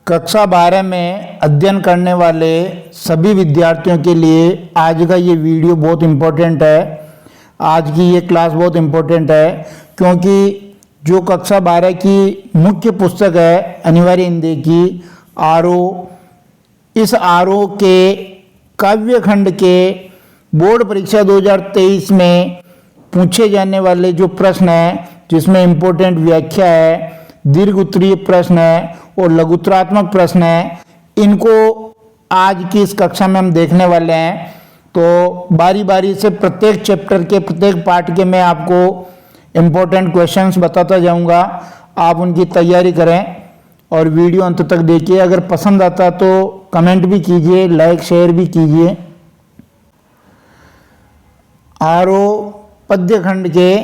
कक्षा 12 में अध्ययन करने वाले सभी विद्यार्थियों के लिए आज का ये वीडियो बहुत इम्पोर्टेंट है। आज की ये क्लास बहुत इम्पोर्टेंट है क्योंकि जो कक्षा 12 की मुख्य पुस्तक है अनिवार्य हिंदी की आरओ, इस आरओ के काव्य खंड के बोर्ड परीक्षा 2023 में पूछे जाने वाले जो प्रश्न हैं, जिसमें इम्पोर्टेंट व्याख्या है, दीर्घ उत्तरीय प्रश्न है और लघुत्तरात्मक प्रश्न है, इनको आज की इस कक्षा में हम देखने वाले हैं। तो बारी बारी से प्रत्येक चैप्टर के प्रत्येक पार्ट के मैं आपको इम्पोर्टेंट क्वेश्चंस बताता जाऊंगा। आप उनकी तैयारी करें और वीडियो अंत तक देखिए। अगर पसंद आता तो कमेंट भी कीजिए, लाइक शेयर भी कीजिए। आरओ पद्य खंड के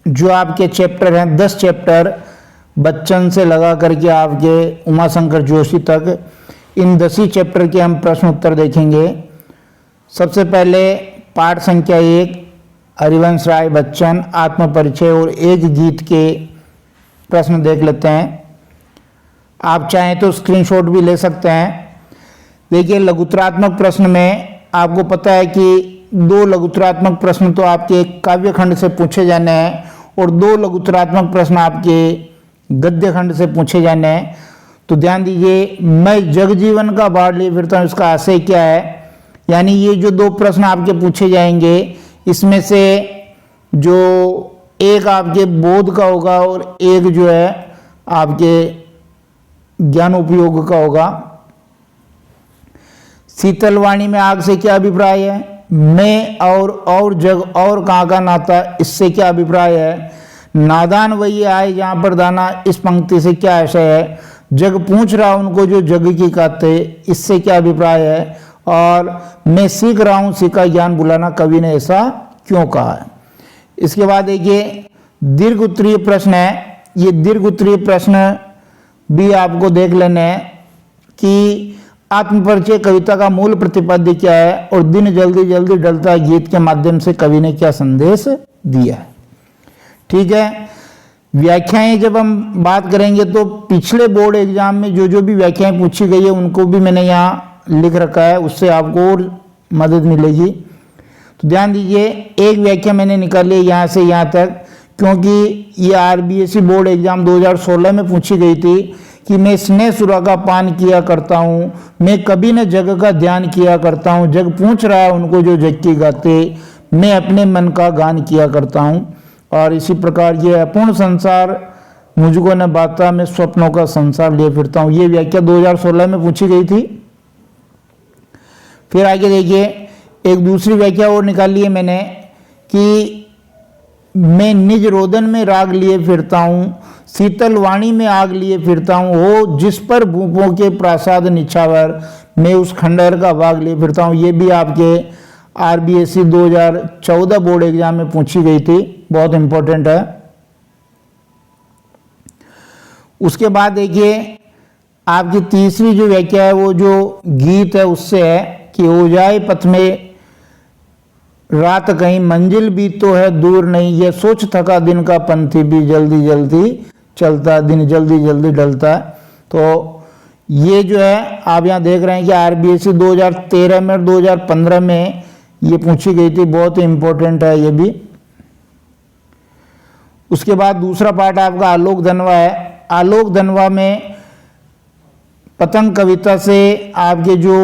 जो आपके चैप्टर हैं, 10 चैप्टर, बच्चन से लगा करके आपके उमाशंकर जोशी तक, इन 10 ही चैप्टर के हम प्रश्न उत्तर देखेंगे। सबसे पहले पाठ संख्या 1 हरिवंश राय बच्चन आत्मपरिचय और एक गीत के प्रश्न देख लेते हैं। आप चाहें तो स्क्रीनशॉट भी ले सकते हैं। देखिए, लघुत्तरात्मक प्रश्न में आपको पता है कि 2 लघुत्तरात्मक प्रश्न तो आपके काव्य खंड से पूछे जाने हैं और 2 लघुत्तरात्मक प्रश्न आपके गद्य खंड से पूछे जाने हैं। तो ध्यान दीजिए, मैं जगजीवन का बाढ़ लिए फिरता हूँ, इसका आशय क्या है। यानी ये जो 2 प्रश्न आपके पूछे जाएंगे, इसमें से जो एक आपके बोध का होगा और एक जो है आपके ज्ञान उपयोग का होगा। शीतलवाणी में आग से क्या अभिप्राय है। मैं और जग और कहाँ का नाता, इससे क्या अभिप्राय है। नादान वही आए जहाँ पर दाना, इस पंक्ति से क्या आशय है। जग पूछ रहा उनको जो जग की कहते, इससे क्या अभिप्राय है। और मैं सीख रहा हूँ सीखा ज्ञान बुलाना, कवि ने ऐसा क्यों कहा है। इसके बाद देखिए दीर्घ उत्तरीय प्रश्न है। ये दीर्घ उत्तरीय प्रश्न भी आपको देख लेने हैं कि आत्मपरिचय कविता का मूल प्रतिपाद्य क्या है और दिन जल्दी जल्दी ढलता है गीत के माध्यम से कवि ने क्या संदेश दिया है। ठीक है, व्याख्याएं जब हम बात करेंगे तो पिछले बोर्ड एग्जाम में जो भी व्याख्याएं पूछी गई है उनको भी मैंने यहाँ लिख रखा है, उससे आपको और मदद मिलेगी। तो ध्यान दीजिए, एक व्याख्या मैंने निकाली है यहाँ से यहाँ तक, क्योंकि ये आरबीएसई बोर्ड एग्जाम 2016 में पूछी गई थी कि मैं स्नेह सुरा का पान किया करता हूँ, मैं कभी न जग का ध्यान किया करता हूँ, जग पूछ रहा है उनको जो जग की गाते, मैं अपने मन का गान किया करता हूँ। और इसी प्रकार ये अपूर्ण संसार मुझको न बाता, मैं स्वप्नों का संसार लिए फिरता हूँ, ये व्याख्या 2016 में पूछी गई थी। फिर आगे देखिए, एक दूसरी व्याख्या और निकाली है मैंने कि मैं निज रोदन में राग लिए फिरता हूँ, शीतल वाणी में आग लिए फिरता हूँ, हो जिस पर भूपों के प्रासाद निछावर, मैं उस खंडहर का भाग लिए फिरता हूँ। ये भी आपके आरबीएसई 2014 बोर्ड एग्जाम में पूछी गई थी, बहुत इंपॉर्टेंट है। उसके बाद देखिए आपकी तीसरी जो व्याख्या है वो जो गीत है उससे है कि हो जाए पथ में रात कहीं, मंजिल भी तो है दूर नहीं, ये सोच थका दिन का पंथी भी जल्दी जल्दी चलता, दिन जल्दी जल्दी ढलता। तो ये जो है आप यहाँ देख रहे हैं कि आरबीएसई 2013 में और 2015 में ये पूछी गई थी, बहुत इंपॉर्टेंट है ये भी। उसके बाद दूसरा पार्ट आपका आलोक धनवा है। आलोक धनवा में पतंग कविता से आपके जो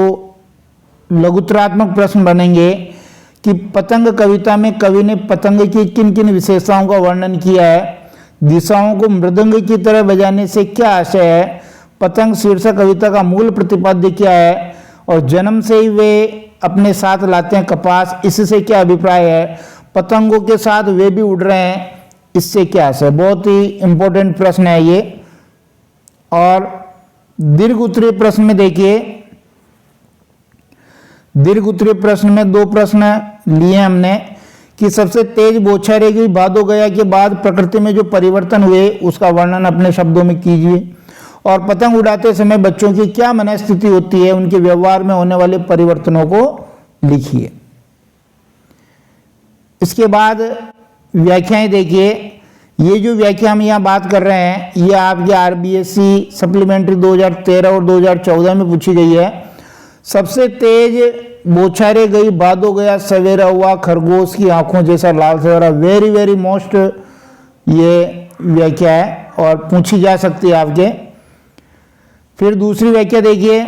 लघुत्तरात्मक प्रश्न बनेंगे कि पतंग कविता में कवि ने पतंग की किन किन विशेषताओं का वर्णन किया है, दिशाओं को मृदंग की तरह बजाने से क्या आशय है, पतंग शीर्षक कविता का मूल प्रतिपाद्य क्या है, और जन्म से ही वे अपने साथ लाते हैं कपास, इससे क्या अभिप्राय है, पतंगों के साथ वे भी उड़ रहे हैं, इससे क्या आशय। बहुत ही इंपॉर्टेंट प्रश्न है ये। और दीर्घ उत्तरीय प्रश्न में देखिए, दीर्घ उत्तरीय प्रश्न में 2 प्रश्न लिए हमने कि सबसे तेज बौछारें की भादो गया के बाद प्रकृति में जो परिवर्तन हुए उसका वर्णन अपने शब्दों में कीजिए, और पतंग उड़ाते समय बच्चों की क्या मनस्थिति होती है, उनके व्यवहार में होने वाले परिवर्तनों को लिखिए। इसके बाद व्याख्याएं देखिए, ये जो व्याख्या हम यहाँ बात कर रहे हैं ये आपके आरबीएससी सप्लीमेंट्री 2013 और 2014 में पूछी गई है। सबसे तेज बौछारे गई, बाद हो गया सवेरा हुआ, खरगोश की आंखों जैसा लाल सवेरा। वेरी वेरी मोस्ट ये व्याख्या है और पूछी जा सकती है आपके। फिर दूसरी व्याख्या देखिए,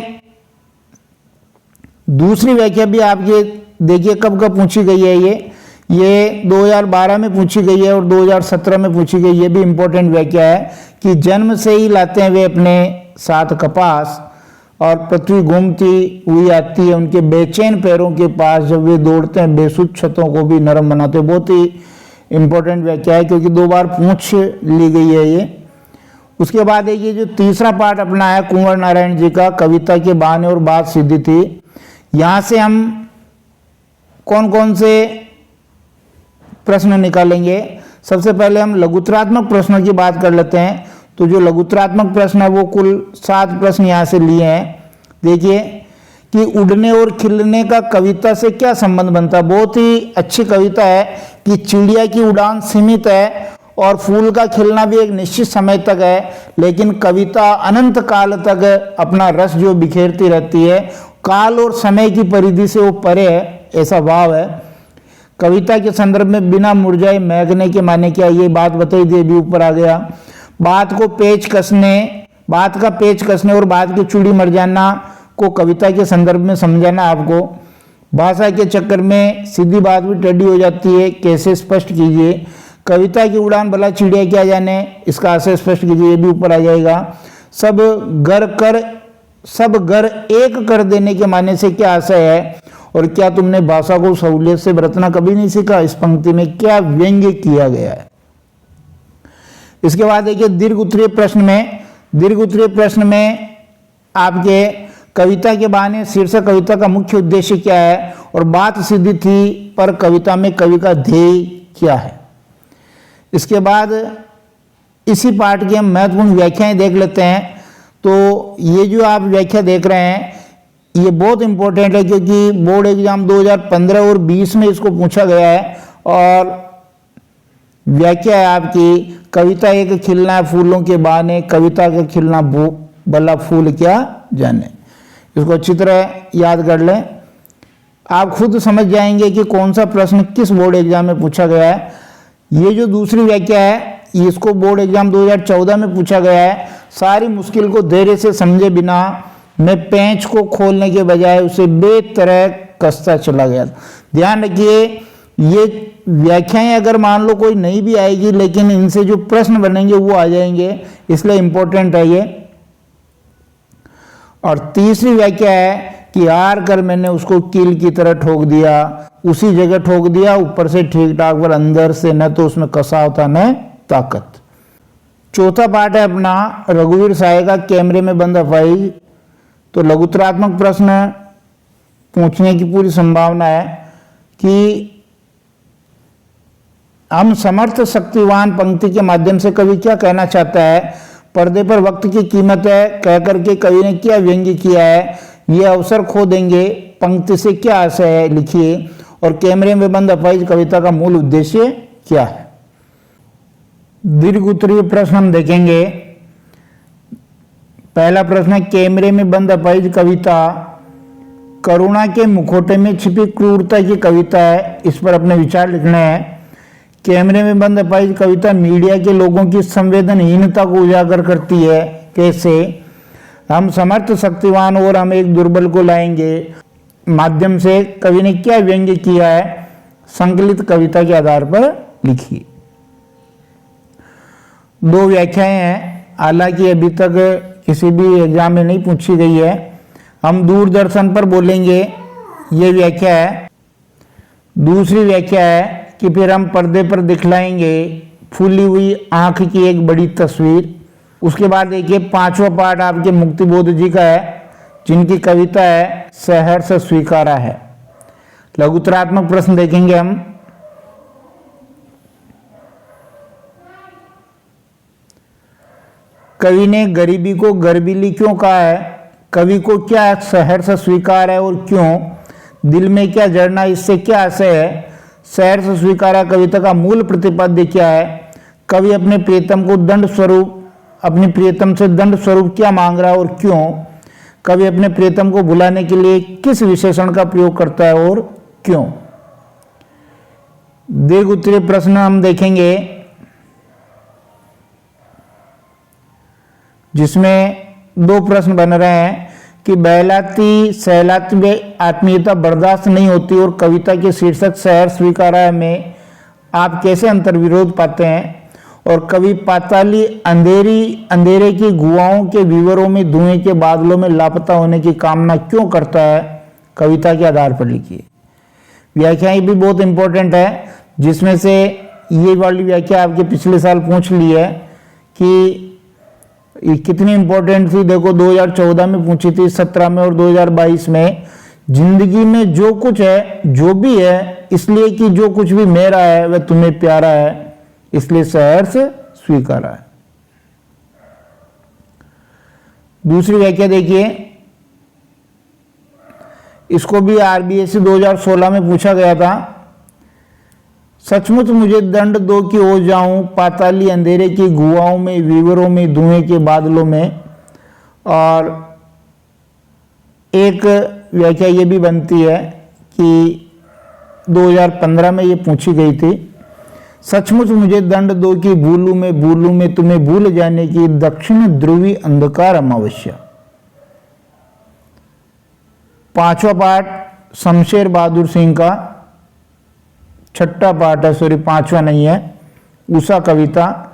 दूसरी व्याख्या भी आपके देखिए कब कब पूछी गई है। ये 2012 में पूछी गई है और 2017 में पूछी गई। ये भी इंपॉर्टेंट व्याख्या है कि जन्म से ही लाते हैं वे अपने साथ कपास, और पृथ्वी घूमती हुई आती है उनके बेचैन पैरों के पास, जब वे दौड़ते हैं बेसुध छतों को भी नरम बनाते हैं। बहुत ही इंपॉर्टेंट व्याख्या है क्योंकि 2 बार पूछ ली गई है ये। उसके बाद ये जो तीसरा पार्ट अपना है कुंवर नारायण जी का, कविता के बहाने और बात सीधी थी। यहाँ से हम कौन कौन से प्रश्न निकालेंगे। सबसे पहले हम लघुत्तरात्मक प्रश्नों की बात कर लेते हैं। तो जो लघुत्तरात्मक प्रश्न है वो कुल 7 प्रश्न यहाँ से लिए हैं। देखिए कि उड़ने और खिलने का कविता से क्या संबंध बनता है। बहुत ही अच्छी कविता है कि चिड़िया की उड़ान सीमित है और फूल का खिलना भी एक निश्चित समय तक है, लेकिन कविता अनंत काल तक अपना रस जो बिखेरती रहती है, काल और समय की परिधि से वो परे है, ऐसा भाव है। कविता के संदर्भ में बिना मुरझाए महकने के माने क्या, ये बात बताई दी, भी ऊपर आ गया। बात का पेच कसने और बात की चूड़ी मर जाना को कविता के संदर्भ में समझाना आपको। भाषा के चक्कर में सीधी बात भी टेढ़ी हो जाती है, कैसे स्पष्ट कीजिए। कविता की उड़ान भला चिड़िया क्या जाने, इसका आशय स्पष्ट कीजिए, ये भी ऊपर आ जाएगा। सब घर एक कर देने के माने से क्या आशय है, और क्या तुमने भाषा को सहूलियत से बरतना कभी नहीं सीखा, इस पंक्ति में क्या व्यंग्य किया गया है। इसके बाद देखिए दीर्घ उत्तरीय प्रश्न में आपके कविता के बहाने शीर्षक कविता का मुख्य उद्देश्य क्या है, और बात सीधी थी पर कविता में कवि का ध्येय क्या है। इसके बाद इसी पाठ की हम महत्वपूर्ण व्याख्याएं देख लेते हैं। तो ये जो आप व्याख्या देख रहे हैं ये बहुत इंपॉर्टेंट है क्योंकि बोर्ड एग्जाम 2015 और 20 में इसको पूछा गया है। और व्याख्या है आपकी, कविता एक खिलना फूलों के बहाने, कविता का खिलना भला फूल क्या जाने। इसको अच्छी तरह याद कर लें, आप खुद समझ जाएंगे कि कौन सा प्रश्न किस बोर्ड एग्जाम में पूछा गया है। ये जो दूसरी व्याख्या है इसको बोर्ड एग्जाम 2014 में पूछा गया है। सारी मुश्किल को धैर्य से समझे बिना मैं पेंच को खोलने के बजाय उसे बेतरह कसता चला गया। ध्यान रखिए ये व्याख्याएं अगर मान लो कोई नहीं भी आएगी लेकिन इनसे जो प्रश्न बनेंगे वो आ जाएंगे, इसलिए इंपॉर्टेंट है ये। और तीसरी व्याख्या है कि हार कर मैंने उसको कील की तरह ठोक दिया, उसी जगह ठोक दिया, ऊपर से ठीक ठाक पर अंदर से न तो उसमें कसा होता न ताकत। चौथा पार्ट है अपना रघुवीर साय का कैमरे में बंद अफाइज। तो लघुत्तरात्मक प्रश्न पूछने की पूरी संभावना है कि हम समर्थ शक्तिवान पंक्ति के माध्यम से कवि क्या कहना चाहता है। पर्दे पर वक्त की कीमत है कहकर के कवि ने क्या व्यंग्य किया है, ये अवसर खो देंगे पंक्ति से क्या आशय है लिखिए। और कैमरे में बंद अफाइज कविता का मूल उद्देश्य क्या है। दीर्घ उत्तरीय प्रश्न हम देखेंगे। पहला प्रश्न है कैमरे में बंद अफाइज कविता करुणा के मुखौटे में छिपी क्रूरता की कविता है, इस पर अपने विचार लिखने हैं। कैमरे में बंद अफाइज कविता मीडिया के लोगों की संवेदनहीनता को उजागर करती है। कैसे, हम समर्थ शक्तिवान और हम एक दुर्बल को लाएंगे माध्यम से कवि ने क्या व्यंग्य किया है, संकलित कविता के आधार पर लिखिए। 2 व्याख्याएं हैं, हालांकि अभी तक किसी भी एग्जाम में नहीं पूछी गई है। हम दूरदर्शन पर बोलेंगे, ये व्याख्या है। दूसरी व्याख्या है कि फिर हम पर्दे पर दिखलाएंगे फूली हुई आंख की एक बड़ी तस्वीर। उसके बाद देखिए 5वां पार्ट आपके मुक्तिबोध जी का है जिनकी कविता है सहर्ष स्वीकारा है। लघुत्तरात्मक प्रश्न देखेंगे हम। कवि ने गरीबी को गर्बीली क्यों कहा है, कवि को क्या सहर्ष स्वीकार है और क्यों, दिल में क्या जड़ना इससे क्या आशय है, सहर्ष स्वीकारा कविता का मूल प्रतिपाद्य क्या है, कवि अपने प्रियतम को दंड स्वरूप, अपनी प्रियतम से दंड स्वरूप क्या मांग रहा है और क्यों? कवि अपने प्रियतम को बुलाने के लिए किस विशेषण का प्रयोग करता है और क्यों? दीर्घ उत्तरीय प्रश्न हम देखेंगे, जिसमें दो प्रश्न बन रहे हैं कि बहलाती सहलाती में आत्मीयता बर्दाश्त नहीं होती और कविता के शीर्षक शहर स्वीकारा में आप कैसे अंतर्विरोध पाते हैं? और कवि पाताली अंधेरे की गुहाओं के विवरों में धुएं के बादलों में लापता होने की कामना क्यों करता है? कविता के आधार पर लिखिए। व्याख्याएं भी बहुत इंपॉर्टेंट है, जिसमें से ये वाली व्याख्या आपके पिछले साल पूछ ली है कि ये कितनी इंपॉर्टेंट थी। देखो 2014 में पूछी थी, 17 में और 2022 में। जिंदगी में जो कुछ है, जो भी है, इसलिए कि जो कुछ भी मेरा है वह तुम्हें प्यारा है, इसलिए शहर से स्वीकारा है। दूसरी व्याख्या देखिए, इसको भी आरबीएससी 2016 में पूछा गया था। सचमुच मुझे दंड दो कि हो जाऊं पाताली अंधेरे की गुहाओं में, विवरों में, धुएं के बादलों में। और एक व्याख्या ये भी बनती है कि 2015 में ये पूछी गई थी, सचमुच मुझे दंड दो कि भूलूं में तुम्हें भूल जाने की दक्षिण ध्रुवी अंधकार अमावस्या। पांचवा पाठ शमशेर बहादुर सिंह का, छठा पाठ है, सॉरी पांचवा नहीं है, उषा कविता।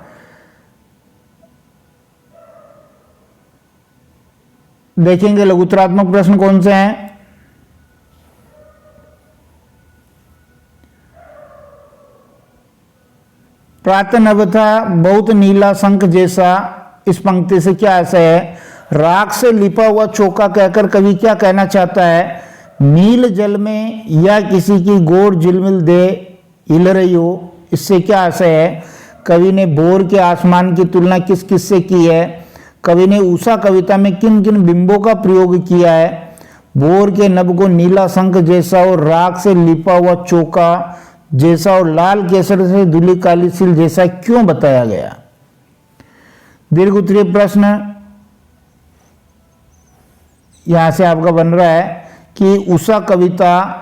देखेंगे लघुत्तरात्मक प्रश्न कौन से हैं। प्रातः नभ था बहुत नीला शंख जैसा, इस पंक्ति से क्या आशय है? राख से लिपा हुआ चौका कहकर कवि क्या कहना चाहता है? नील जल में या किसी की गोर झिलमिल दे हिल रही हो, इससे क्या आशय है? कवि ने भोर के आसमान की तुलना किस किस से की है? कवि ने उषा कविता में किन किन बिंबों का प्रयोग किया है? भोर के नभ को नीला शंख जैसा और राख से लिपा हुआ चौका जैसा और लाल केसर से धुली काली सील जैसा क्यों बताया गया? दीर्घ उत्तरीय प्रश्न यहां से आपका बन रहा है कि उषा कविता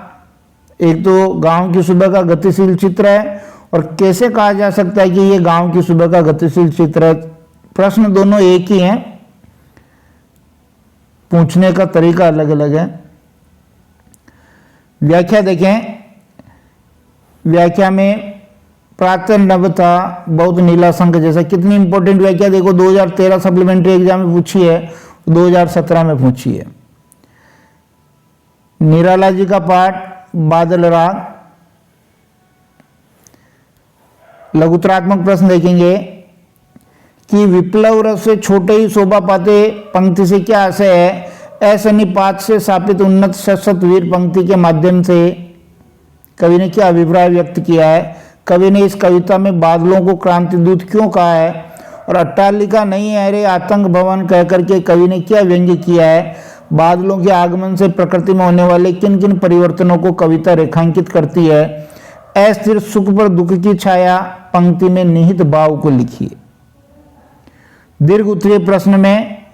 एक तो गांव की सुबह का गतिशील चित्र है, और कैसे कहा जा सकता है कि ये गांव की सुबह का गतिशील चित्र है? प्रश्न दोनों एक ही हैं, पूछने का तरीका अलग अलग है। व्याख्या देखें, व्याख्या में प्रातः नभ था बहुत नीला शंख जैसा, कितनी इंपॉर्टेंट व्याख्या देखो, 2013 सप्लीमेंट्री एग्जाम में पूछी है, 2017 में पूछी है। निराला जी का पाठ बादल राग। लघुत्तरात्मक प्रश्न देखेंगे कि विप्लव रस से छोटे ही शोभा पाते पंक्ति से क्या आशय है? असनिपात से स्थापित उन्नत शस्त्र वीर पंक्ति के माध्यम से कवि ने क्या अभिप्राय व्यक्त किया है? कवि ने इस कविता में बादलों को क्रांति दूत क्यों कहा है? और अट्टालिका नहीं है रे आतंक भवन कहकर के कवि ने क्या व्यंग्य किया है? बादलों के आगमन से प्रकृति में होने वाले किन किन परिवर्तनों को कविता रेखांकित करती है? अस्थिर सुख पर दुख की छाया पंक्ति में निहित भाव को लिखिए। दीर्घ उत्तरीय प्रश्न में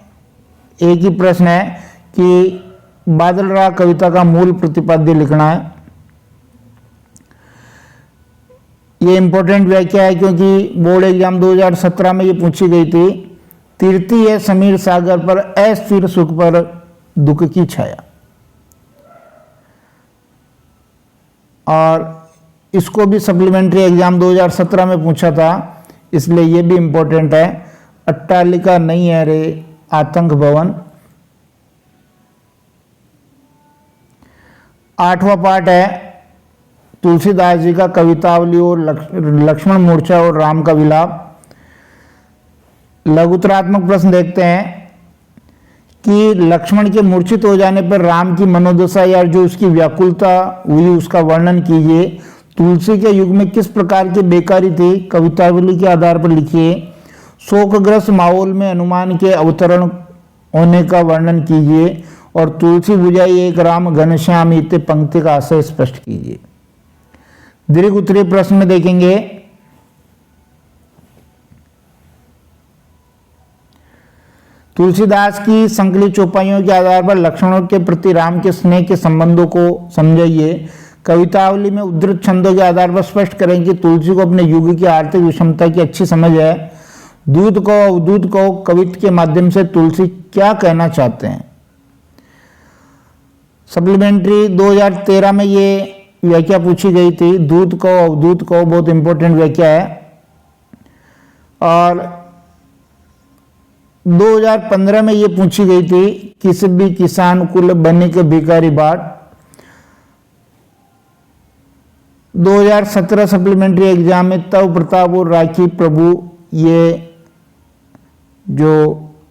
एक ही प्रश्न है कि बादल राग कविता का मूल प्रतिपाद्य लिखना है। ये इंपॉर्टेंट व्याख्या है क्योंकि बोर्ड एग्जाम 2017 में ये पूछी गई थी। तीर्थी है समीर सागर पर अस्थिर सुख पर दुख की छाया, और इसको भी सप्लीमेंट्री एग्जाम 2017 में पूछा था, इसलिए ये भी इंपॉर्टेंट है। अट्टालिका नहीं है रे आतंक भवन। आठवां पाठ है तुलसीदास जी का कवितावली और लक्ष्मण मूर्छा और राम का विलाप। लघुत्तरात्मक प्रश्न देखते हैं कि लक्ष्मण के मूर्छित हो जाने पर राम की मनोदशा या जो उसकी व्याकुलता हुई उसका वर्णन कीजिए। तुलसी के युग में किस प्रकार की बेकारी थी? कवितावली के आधार पर लिखिए। शोकग्रस्त माहौल में हनुमान के अवतरण होने का वर्णन कीजिए। और तुलसी बुझाई एक राम घनश्याम इत्यादि पंक्ति का आशय स्पष्ट कीजिए। दीर्घ उत्तरीय प्रश्न में देखेंगे तुलसीदास की संकलित चौपाइयों के आधार पर लक्ष्मणों के प्रति राम के स्नेह के संबंधों को समझाइए। कवितावली में उद्धृत छंदों के आधार पर स्पष्ट करें कि तुलसी को अपने युग की आर्थिक विषमता की अच्छी समझ है। दूत को अवधूत को कवित्व के माध्यम से तुलसी क्या कहना चाहते हैं। सप्लीमेंट्री 2013 में ये व्याख्या पूछी गई थी। दूत को अवधूत को बहुत इंपॉर्टेंट व्याख्या है। और 2015 में ये पूछी गई थी, किस भी किसान कुल बने के भिखारी बाट। 2017 सप्लीमेंट्री एग्जाम में तव प्रताप और राखी प्रभु, ये जो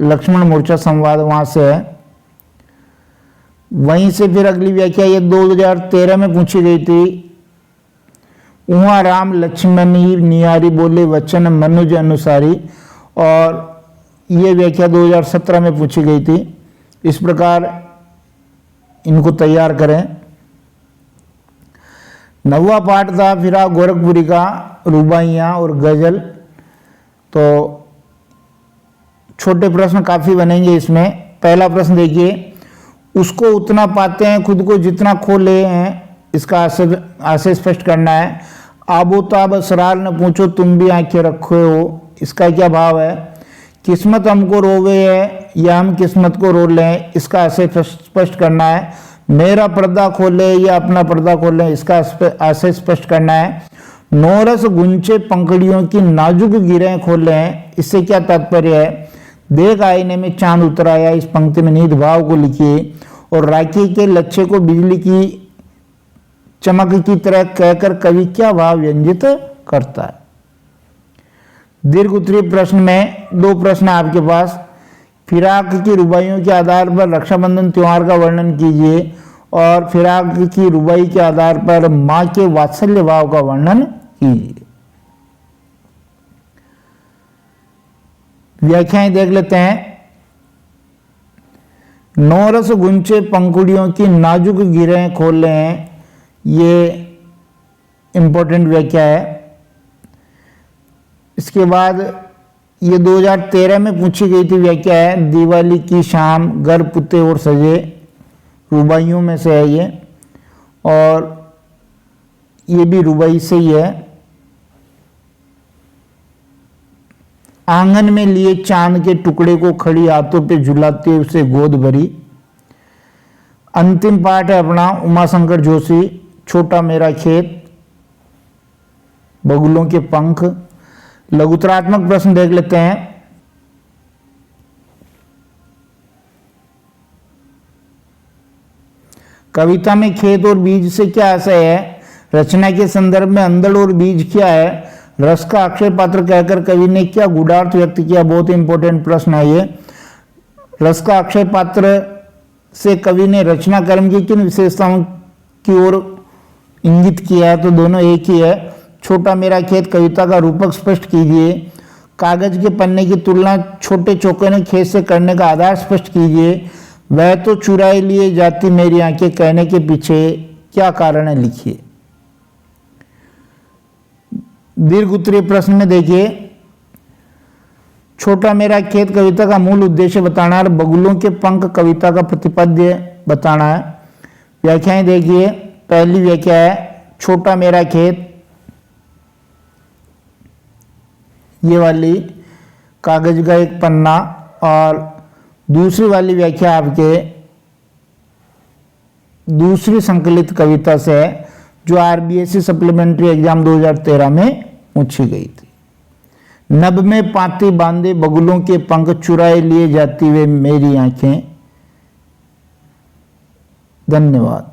लक्ष्मण मोर्चा संवाद वहां से है। वहीं से फिर अगली व्याख्या ये 2013 में पूछी गई थी। उहाँ राम लक्ष्मण ही निहारी बोले वचन मनुज अनुसारी, और ये व्याख्या 2017 में पूछी गई थी। इस प्रकार इनको तैयार करें। नौवा पाठ था फिरा गोरखपुरी का, रुबाइयाँ और गजल। तो छोटे प्रश्न काफी बनेंगे इसमें। पहला प्रश्न देखिए, उसको उतना पाते हैं खुद को जितना खो ले हैं, इसका आशय स्पष्ट करना है। आबो ताब असरार न पूछो तुम भी आंखें रखे हो, इसका क्या भाव है। किस्मत हमको रोवे है या हम किस्मत को रो लें, इसका आशय स्पष्ट करना है। मेरा पर्दा खोले या अपना पर्दा खोले, इसका आशय स्पष्ट करना है। नौरस गुंचे पंखड़ियों की नाजुक गिरें खोले, इससे क्या तात्पर्य है। देख आईने में चांद उतर आया, इस पंक्ति में निहित भाव को लिखिए। और राखी के लच्छे को बिजली की चमक की तरह कहकर कवि क्या भाव व्यंजित करता है। दीर्घ उत्तरीय प्रश्न में दो प्रश्न आपके पास। फिराक की रुबाइयों के आधार पर रक्षाबंधन त्योहार का वर्णन कीजिए, और फिराक की रुबाई के आधार पर मां के वात्सल्य भाव का वर्णन कीजिए। व्याख्याएं देख लेते हैं। नौरस गुंचे पंखुड़ियों की नाजुक गिरें खोले हैं, ये इंपॉर्टेंट व्याख्या है। इसके बाद ये 2013 में पूछी गई थी व्याख्या है। दिवाली की शाम घर पुते और सजे, रुबाइयों में से है ये, और ये भी रुबाई से ही है। आंगन में लिए चांद के टुकड़े को खड़ी हाथों पे झुलाते उसे गोद भरी। अंतिम पाठ है अपना उमाशंकर जोशी, छोटा मेरा खेत, बगुलों के पंख। लघुतरात्मक प्रश्न देख लेते हैं। कविता में खेत और बीज से क्या आशय है। रचना के संदर्भ में अंधड़ और बीज क्या है। रस का अक्षय पात्र कहकर कवि ने क्या गूढ़ार्थ व्यक्त किया। बहुत इंपॉर्टेंट प्रश्न है ये। रस का अक्षय पात्र से कवि ने रचना कर्म की किन विशेषताओं की ओर इंगित किया है, तो दोनों एक ही है। छोटा मेरा खेत कविता का रूपक स्पष्ट कीजिए। कागज के पन्ने की तुलना छोटे चौकोने खेत से करने का आधार स्पष्ट कीजिए। वह तो चुराए लिए जाती मेरी आंखें कहने के पीछे क्या कारण है, लिखिए। दीर्घ उत्तरीय प्रश्न में देखिए, छोटा मेरा खेत कविता का मूल उद्देश्य बताना है, बगुलों के पंख कविता का प्रतिपद्य बताना है। व्याख्याएं देखिए। पहली व्याख्या है छोटा मेरा खेत, ये वाली कागज का एक पन्ना, और दूसरी वाली व्याख्या आपके दूसरी संकलित कविता से है, जो आरबीएससी सप्लीमेंट्री एग्जाम 2013 में पूछी गई थी। नभ में पाती बांधे बगुलों के पंख चुराए लिए जाती वे मेरी आंखें। धन्यवाद।